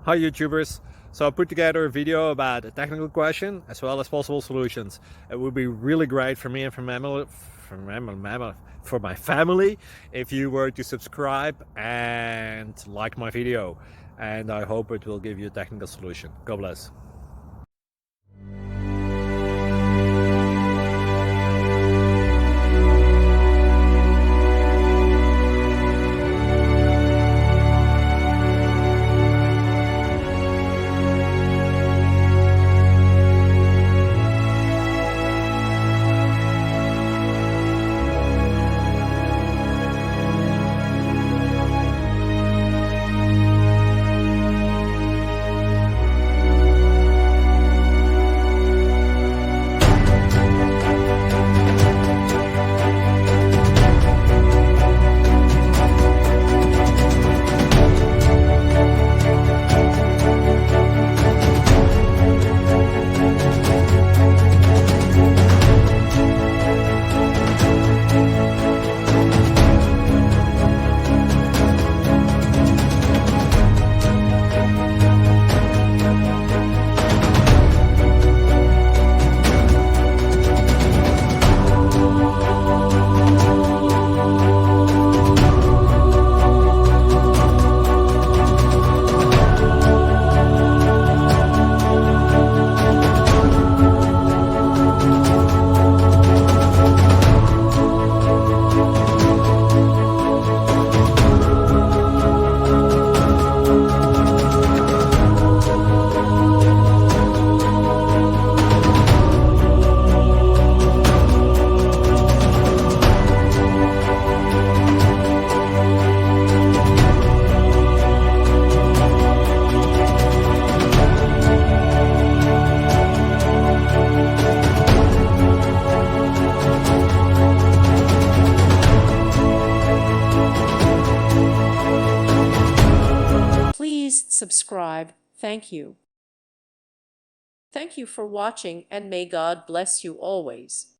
Hi YouTubers! So I put together a video about a technical question as well as possible solutions. It would be really great for me and for my family if you were to subscribe and like my video, and I hope it will give you a technical solution. God bless. Please subscribe. Thank you. Thank you for watching, and may God bless you always.